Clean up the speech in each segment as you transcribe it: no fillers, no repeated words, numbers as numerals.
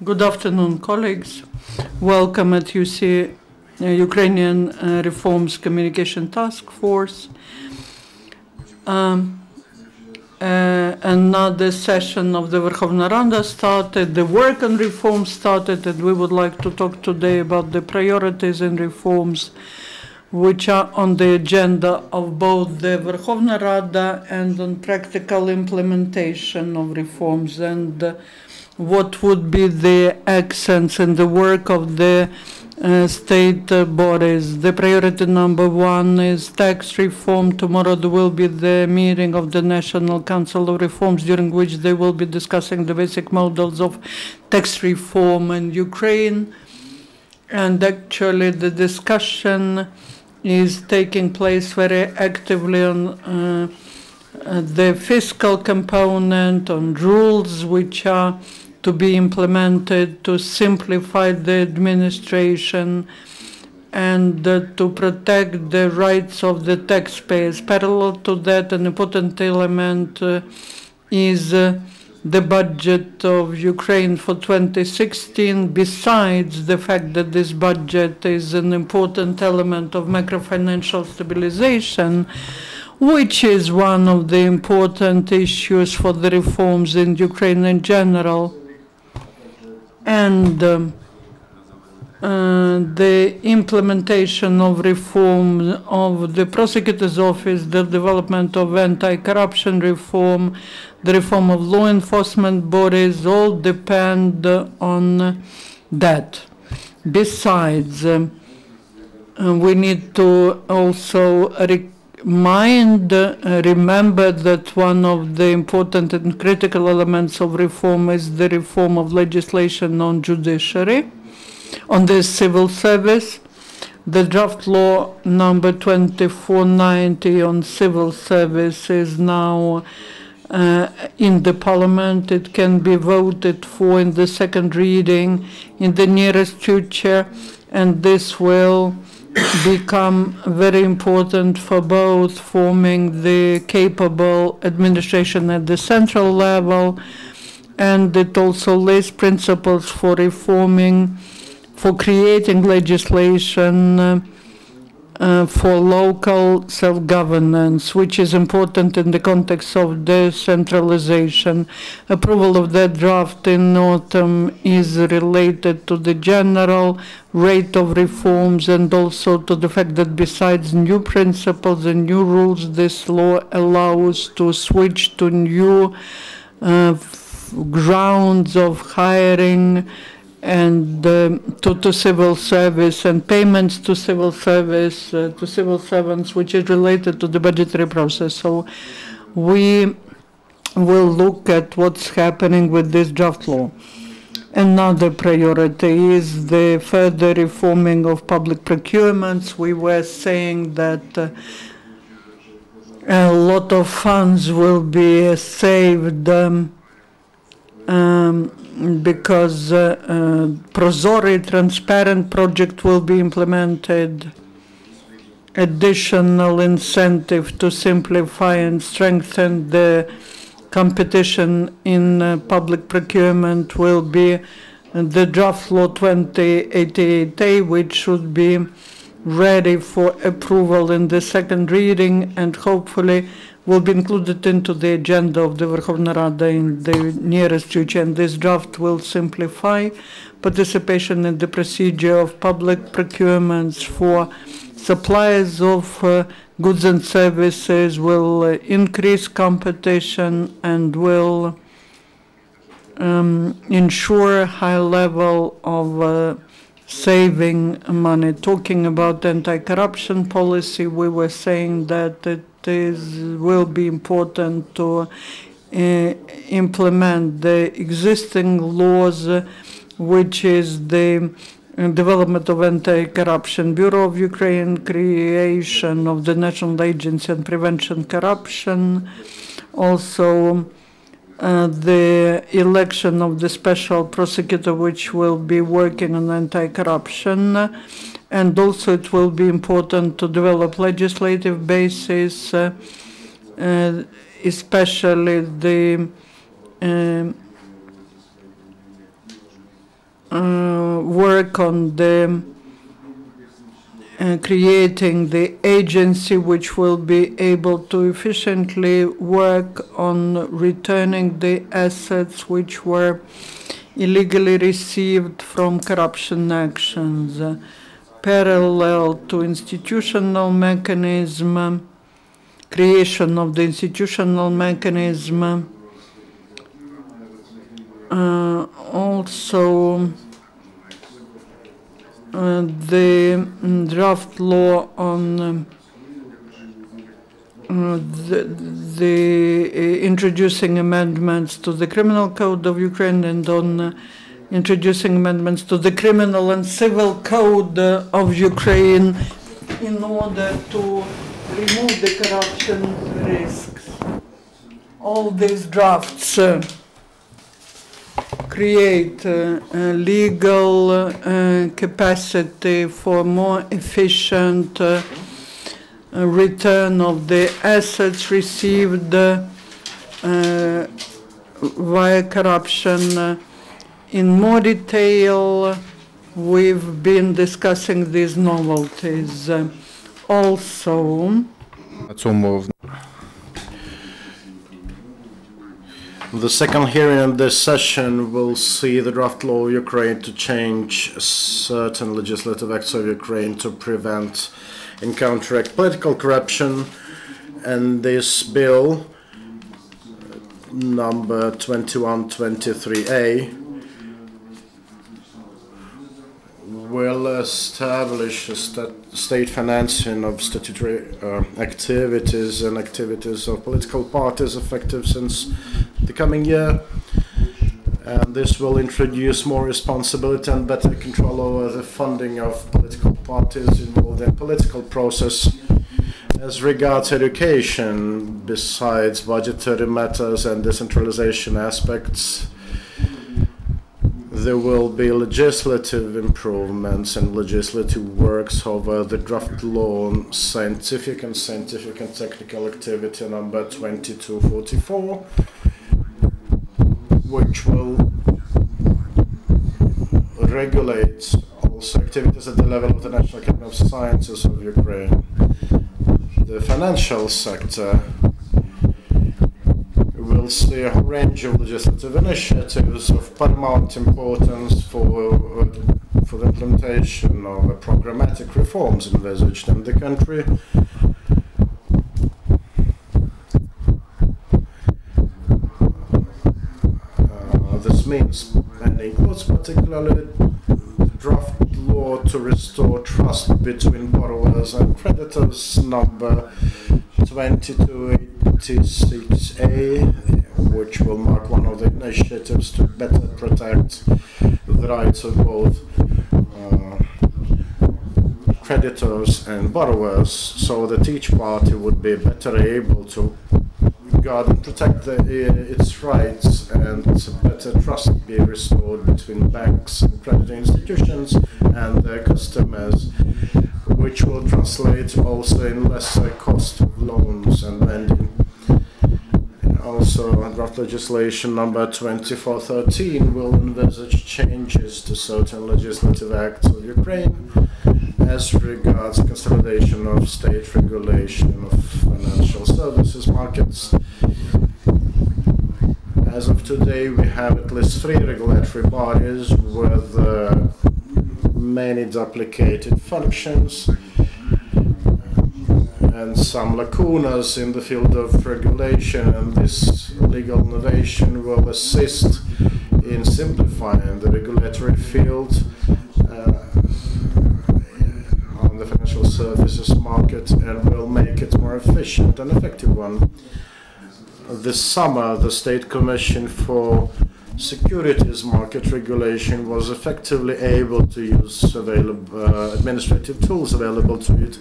Good afternoon, colleagues. Welcome at UC Ukrainian Reforms Communication Task Force. Another session of the Verkhovna Rada started, the work on reforms started, and we would like to talk today about the priorities in reforms which are on the agenda of both the Verkhovna Rada and on practical implementation of reforms, and what would be the accents in the work of the state bodies. The priority number one is tax reform. Tomorrow there will be the meeting of the National Council of Reforms, during which they will be discussing the basic models of tax reform in Ukraine. And actually the discussion is taking place very actively on the fiscal component, on rules which are to be implemented to simplify the administration and to protect the rights of the taxpayers. Parallel to that, an important element is the budget of Ukraine for 2016, besides the fact that this budget is an important element of macrofinancial stabilization, which is one of the important issues for the reforms in Ukraine in general. And the implementation of reform of the prosecutor's office, the development of anti-corruption reform, the reform of law enforcement bodies, all depend on that. Besides, we need to also remember that one of the important and critical elements of reform is the reform of legislation on judiciary, on the civil service. The draft law number 2490 on civil service is now in the parliament. It can be voted for in the second reading in the nearest future, and this will become very important for both forming the capable administration at the central level, and it also lays principles for reforming, for creating legislation for local self-governance, which is important in the context of decentralization. Approval of that draft in autumn is related to the general rate of reforms and also to the fact that besides new principles and new rules, this law allows to switch to new grounds of hiring and to civil service and payments to civil service, to civil servants, which is related to the budgetary process. So we will look at what's happening with this draft law. Another priority is the further reforming of public procurements. We were saying that a lot of funds will be saved because Prozori, transparent project will be implemented, additional incentive to simplify and strengthen the competition in public procurement will be the draft law 2088A, which should be ready for approval in the second reading and hopefully will be included into the agenda of the Verkhovna Rada in the nearest future. And this draft will simplify participation in the procedure of public procurements for suppliers of goods and services, will increase competition and will ensure a high level of saving money. Talking about anti-corruption policy, we were saying that it will be important to implement the existing laws, which is the development of Anti-Corruption Bureau of Ukraine, creation of the National Agency on Prevention Corruption, also the election of the special prosecutor, which will be working on anti-corruption, and also it will be important to develop legislative basis, especially the work on the creating the agency which will be able to efficiently work on returning the assets which were illegally received from corruption actions. Parallel to institutional mechanism, creation of the institutional mechanism, also the draft law on the introducing amendments to the criminal code of Ukraine and on introducing amendments to the criminal and civil code of Ukraine in order to remove the corruption risks. All these drafts create legal capacity for more efficient return of the assets received via corruption. In more detail, we've been discussing these novelties. Also, the second hearing in this session will see the draft law of Ukraine to change certain legislative acts of Ukraine to prevent and counteract political corruption. And this bill, number 2123A, will establish a state financing of statutory activities and activities of political parties effective since the coming year. And this will introduce more responsibility and better control over the funding of political parties involved in political process. As regards education, besides budgetary matters and decentralization aspects, there will be legislative improvements and legislative works over the draft law on scientific and technical activity number 2244, which will regulate also activities at the level of the National Academy of Sciences of Ukraine. The financial sector will see a range of legislative initiatives of paramount importance for the implementation of programmatic reforms envisaged in the country. This means, and includes particularly the draft law to restore trust between borrowers and creditors, number 2286A, which will mark one of the initiatives to better protect the rights of both creditors and borrowers, so that each party would be better able to guard and protect its rights, and better trust be restored between banks and credit institutions and their customers, which will translate also in lesser cost of loans and lending. Also, draft legislation number 2413 will envisage changes to certain legislative acts of Ukraine as regards consolidation of state regulation of financial services markets. As of today, we have at least 3 regulatory bodies with many duplicated functions and some lacunas in the field of regulation, and this legal innovation will assist in simplifying the regulatory field on the financial services market, and will make it more efficient and effective one. This summer, the State Commission for Securities Market Regulation was effectively able to use available administrative tools available to it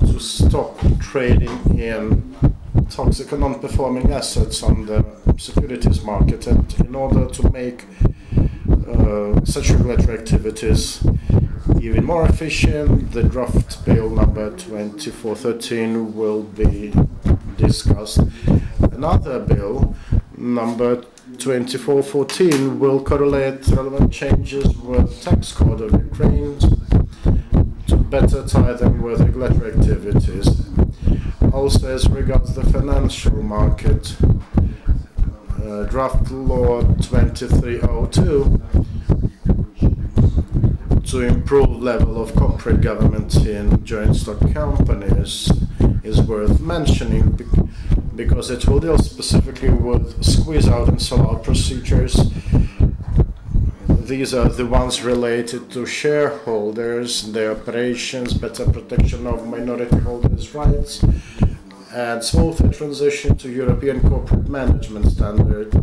to stop trading in toxic and non-performing assets on the securities market, and in order to make such regulatory activities even more efficient, the draft bill number 2413 will be discussed. Another bill, number 2414 will correlate relevant changes with tax code of Ukraine to better tie them with regulatory activities. Also, as regards the financial market, draft law 2302 to improve level of corporate government in joint stock companies is worth mentioning because it will deal specifically with squeeze out and sell out procedures. These are the ones related to shareholders, their operations, better protection of minority holders' rights, and smoother transition to European corporate management standard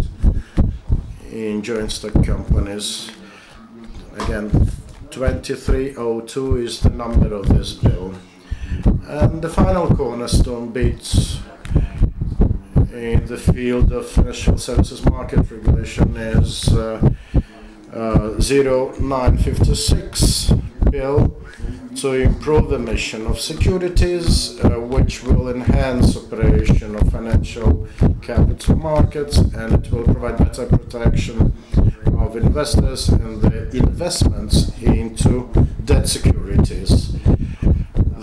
in joint stock companies. Again, 2302 is the number of this bill. And the final cornerstone bit in the field of financial services market regulation is 0956 bill to improve the mission of securities, which will enhance operation of financial capital markets, and it will provide better protection of investors and their investments into debt securities.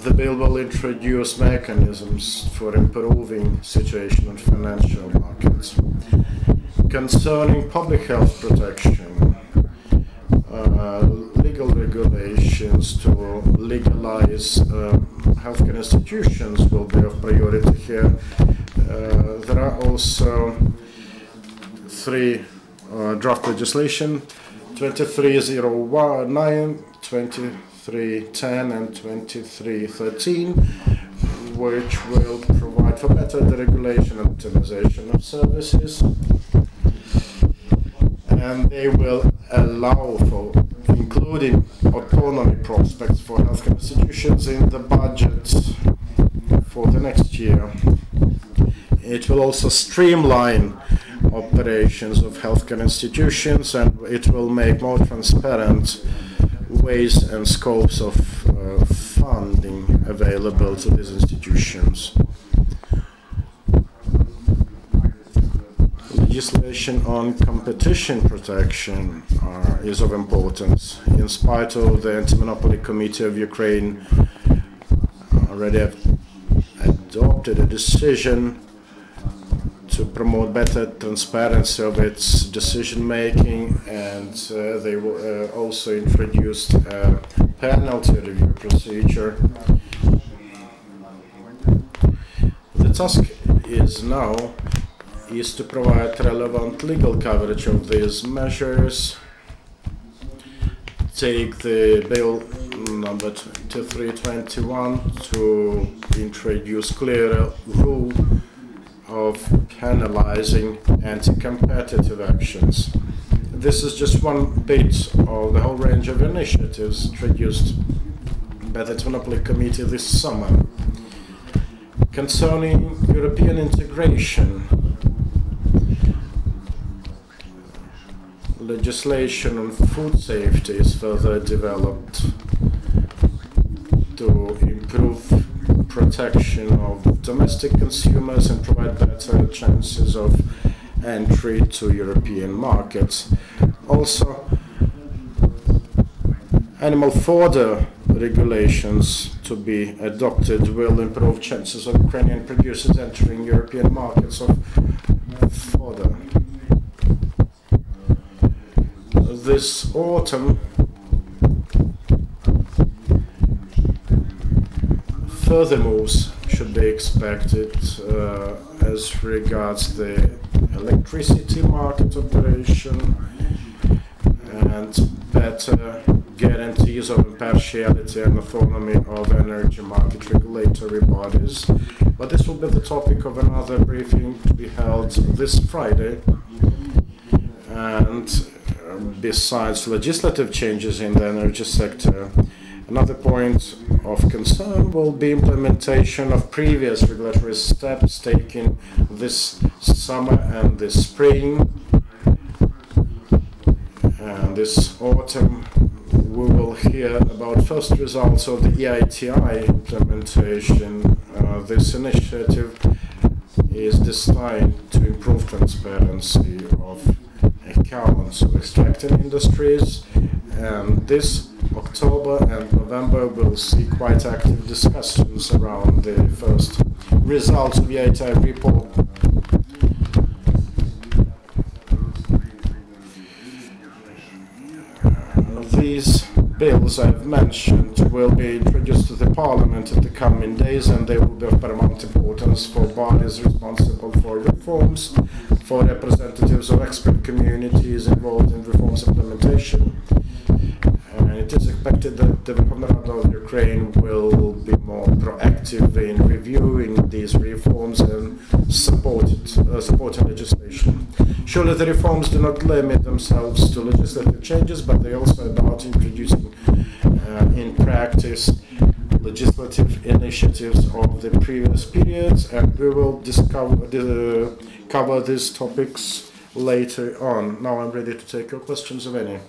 The bill will introduce mechanisms for improving situation on financial markets. Concerning public health protection, legal regulations to legalize healthcare institutions will be of priority here. There are also three draft legislation, 2309, 2310 and 2313, which will provide for better deregulation and optimization of services, and they will allow for including autonomy prospects for healthcare institutions in the budget for the next year. It will also streamline operations of healthcare institutions, and it will make more transparent ways and scopes of funding available to these institutions. Legislation on competition protection is of importance. In spite of the Anti-Monopoly Committee of Ukraine already have adopted a decision to promote better transparency of its decision-making, and they will also introduced a penalty review procedure. The task is to provide relevant legal coverage of these measures, take the bill number 2321 to introduce clearer rule of penalizing anti-competitive actions. This is just one bit of the whole range of initiatives introduced by the Monopoly Committee this summer. Concerning European integration, legislation on food safety is further developed to improve protection of domestic consumers and provide better chances of entry to European markets. Also, animal fodder regulations to be adopted will improve chances of Ukrainian producers entering European markets of fodder. This autumn, further moves should be expected as regards the electricity market operation and better guarantees of impartiality and autonomy of energy market regulatory bodies. But this will be the topic of another briefing to be held this Friday. And besides legislative changes in the energy sector, another point of concern will be implementation of previous regulatory steps taken this summer and this spring. And this autumn we will hear about first results of the EITI implementation. This initiative is designed to improve transparency of accounts of extracting industries, and this October and November will see quite active discussions around the first results of the A-type report. These bills I've mentioned will be introduced to the Parliament in the coming days, and they will be of paramount importance for bodies responsible for reforms, for representatives of expert communities involved in reforms implementation. And it is expected that the Verkhovna Rada of Ukraine will be more proactive in reviewing these reforms and supporting legislation. Surely the reforms do not limit themselves to legislative changes, but they also about introducing in practice legislative initiatives of the previous periods, and we will cover these topics later on. Now I'm ready to take your questions, of any.